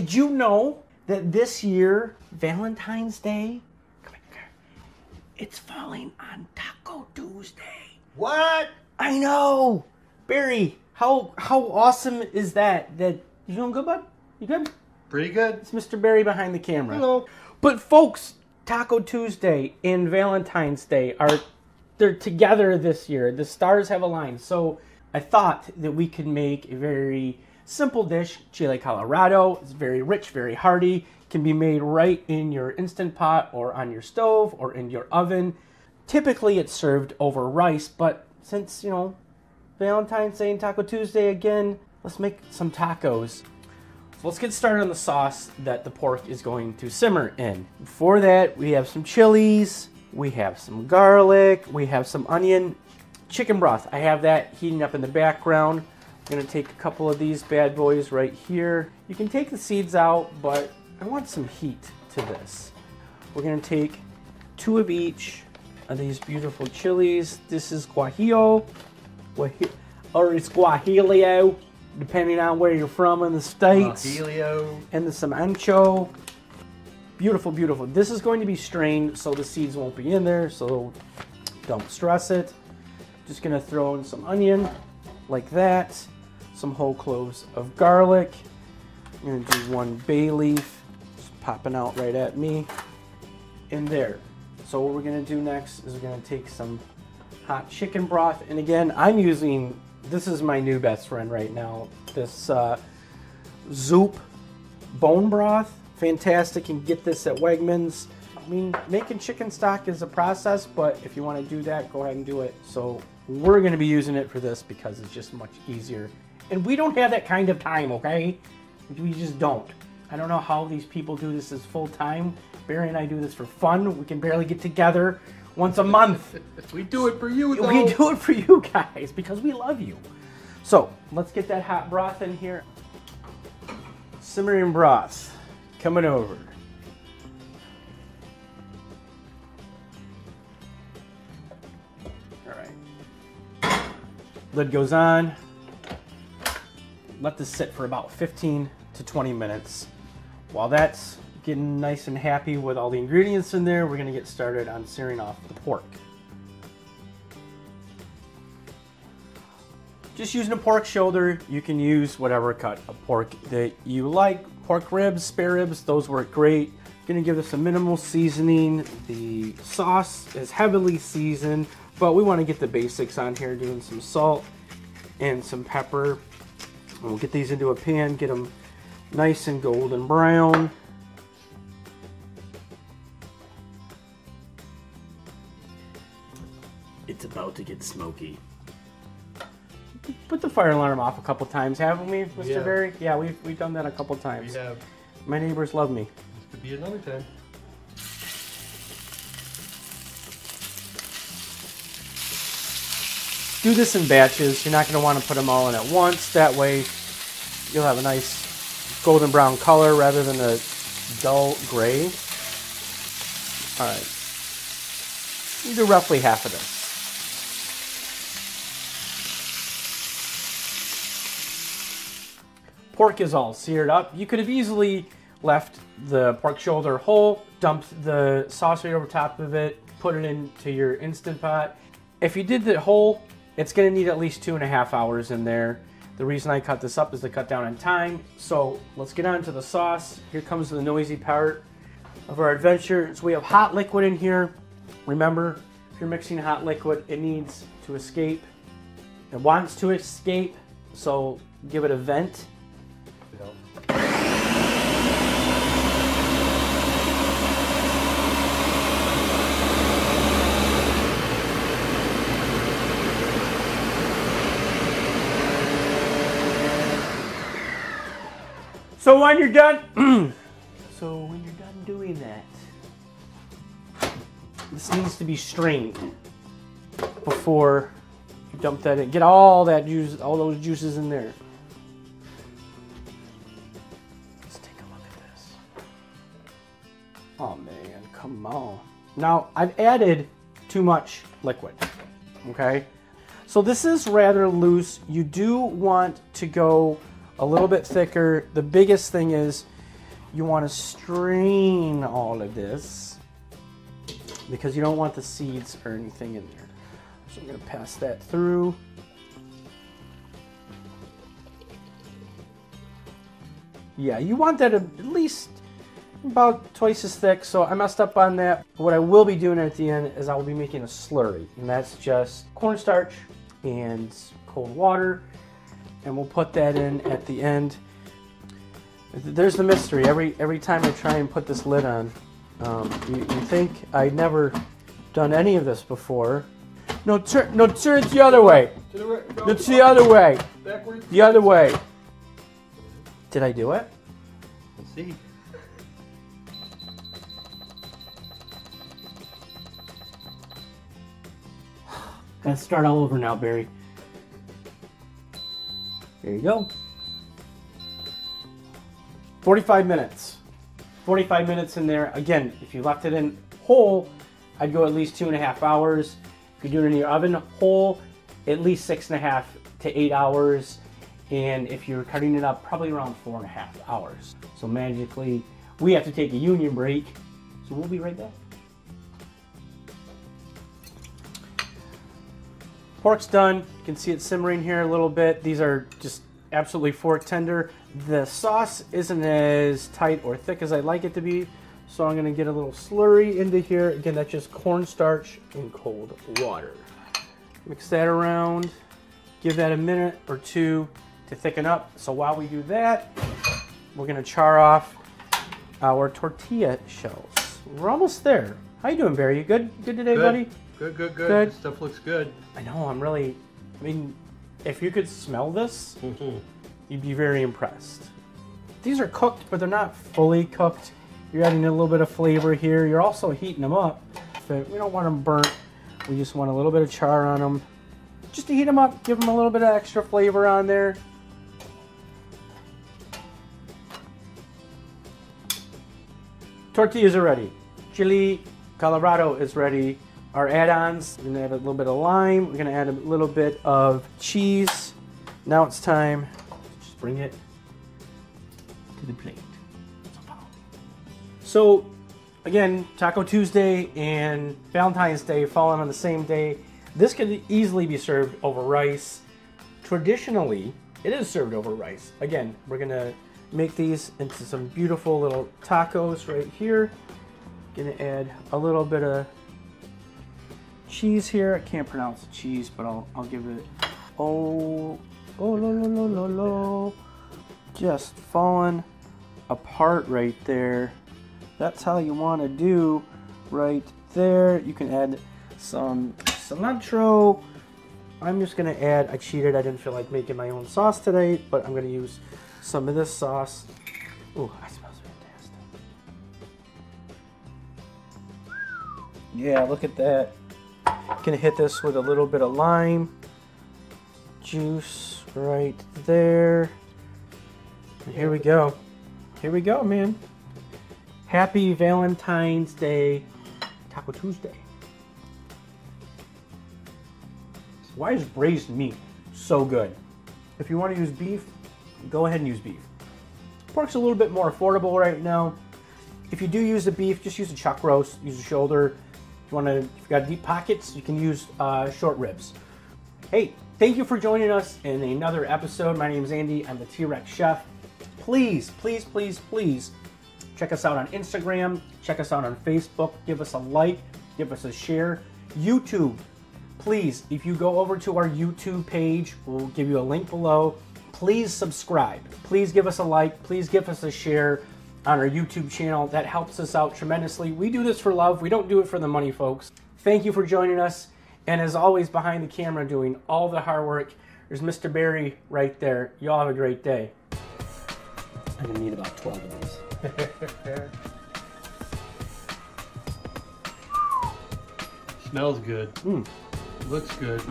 Did you know that this year, Valentine's Day, it's falling on Taco Tuesday? What? I know. Barry, how awesome is that? You doing good, bud? You good? Pretty good. It's Mr. Barry behind the camera. Hello. But folks, Taco Tuesday and Valentine's Day they're together this year. The stars have aligned. So I thought that we could make a very simple dish, Chile Colorado. It's very rich, very hearty. Can be made right in your Instant Pot or on your stove or in your oven. Typically it's served over rice, but since, Valentine's Day and Taco Tuesday again, let's make some tacos. So let's get started on the sauce that the pork is going to simmer in. For that, we have some chilies, we have some garlic, we have some onion, chicken broth. I have that heating up in the background. I'm gonna take a couple of these bad boys right here. You can take the seeds out, but I want some heat to this. We're gonna take 2 of each of these beautiful chilies. This is guajillo, or it's guajillo, depending on where you're from in the States. Guajillo. And then some ancho. Beautiful, beautiful. This is going to be strained so the seeds won't be in there, so don't stress it. Just gonna throw in some onion, like that. Some whole cloves of garlic. I'm gonna do 1 bay leaf, just popping out right at me. In there. So what we're gonna do next is we're gonna take some hot chicken broth. And again, this is my new best friend right now. This Zoop bone broth. Fantastic. You can get this at Wegmans. I mean, making chicken stock is a process, but if you want to do that, go ahead and do it. So we're going to be using it for this because it's just much easier. And we don't have that kind of time, okay? We just don't. I don't know how these people do this as full time. Barry and I do this for fun. We can barely get together once a month. We do it for you, though. We do it for you guys because we love you. So let's get that hot broth in here. Simmering broth coming over. All right. Lid goes on. Let this sit for about 15 to 20 minutes. While that's getting nice and happy with all the ingredients in there, we're going to get started on searing off the pork. Just using a pork shoulder, you can use whatever cut of pork that you like. Pork ribs, spare ribs, those work great. Gonna give this a minimal seasoning. The sauce is heavily seasoned, but we wanna get the basics on here, doing some salt and some pepper. And we'll get these into a pan, get them nice and golden brown. It's about to get smoky. Put the fire alarm off a couple times, haven't we, Mr. Barry? Yeah, we've done that a couple times. We have. My neighbors love me. This could be another time. Do this in batches. You're not going to want to put them all in at once. That way you'll have a nice golden brown color rather than a dull gray. All right. You do roughly half of this. Pork is all seared up. You could have easily left the pork shoulder whole, dumped the sauce right over top of it, put it into your Instant Pot. If you did the whole, it's gonna need at least 2.5 hours in there. The reason I cut this up is to cut down on time. So let's get on to the sauce. Here comes the noisy part of our adventure. So we have hot liquid in here. Remember, if you're mixing hot liquid, it needs to escape. It wants to escape, so give it a vent. So when you're done, doing that, this needs to be strained before you dump that in. Get all that juice, all those juices in there. Let's take a look at this. Oh man, come on. Now I've added too much liquid, okay? So this is rather loose. You do want to go a little bit thicker. The biggest thing is you want to strain all of this because you don't want the seeds or anything in there. So I'm going to pass that through. Yeah, you want that at least about twice as thick, so I messed up on that. What I will be doing at the end is I will be making a slurry, and that's just cornstarch and cold water, and we'll put that in at the end. There's the mystery. Every time I try and put this lid on, you think I'd never done any of this before. No, turn it the other way. To the right. Go. It's the other way. Backwards. The other way. Did I do it? Let's see. Gotta start all over now, Barry. There you go. 45 minutes. 45 minutes in there. Again, if you left it in whole, I'd go at least 2.5 hours. If you do it in your oven whole, at least 6.5 to 8 hours. And if you're cutting it up, probably around 4.5 hours. So magically, we have to take a union break. So we'll be right back. Pork's done. You can see it simmering here a little bit. These are just absolutely fork tender. The sauce isn't as tight or thick as I'd like it to be, so I'm gonna get a little slurry into here. Again, that's just cornstarch and cold water. Mix that around. Give that a minute or two to thicken up. So while we do that, we're gonna char off our tortilla shells. We're almost there. How you doing, Barry? You good? Good today, buddy? Good. Good. This stuff looks good. I know, I mean, if you could smell this, you'd be very impressed. These are cooked, but they're not fully cooked. You're adding a little bit of flavor here. You're also heating them up. We don't want them burnt. We just want a little bit of char on them. Just to heat them up, give them a little bit of extra flavor on there. Tortillas are ready. Chile Colorado is ready. Our add-ons, we're gonna add a little bit of lime. We're gonna add a little bit of cheese. Now it's time to just bring it to the plate. So again, Taco Tuesday and Valentine's Day falling on the same day. This could easily be served over rice. Traditionally, it is served over rice. Again, we're gonna make these into some beautiful little tacos right here. Gonna add a little bit of cheese here. I can't pronounce the cheese, but I'll give it just falling apart right there. That's how you want to do right there. You can add some cilantro. I'm just gonna add, I cheated, I didn't feel like making my own sauce today, but I'm gonna use some of this sauce. Oh, that smells fantastic. Yeah, look at that. Gonna hit this with a little bit of lime juice right there. And here we go. Here we go, man. Happy Valentine's Day, Taco Tuesday. Why is braised meat so good? If you want to use beef, go ahead and use beef. Pork's a little bit more affordable right now. If you do use the beef, just use a chuck roast, use a shoulder. If you've got deep pockets, you can use short ribs. Hey, thank you for joining us in another episode. My name is Andy. I'm the T-Rex Chef. Please, please, please, please check us out on Instagram. Check us out on Facebook. Give us a like. Give us a share. YouTube, please, if you go over to our YouTube page, we'll give you a link below. Please subscribe. Please give us a like. Please give us a share on our YouTube channel. That helps us out tremendously. We do this for love. We don't do it for the money, folks. Thank you for joining us. And as always, behind the camera doing all the hard work, there's Mr. Barry right there. Y'all have a great day. I'm gonna need about 12 of these. Smells good. Looks good.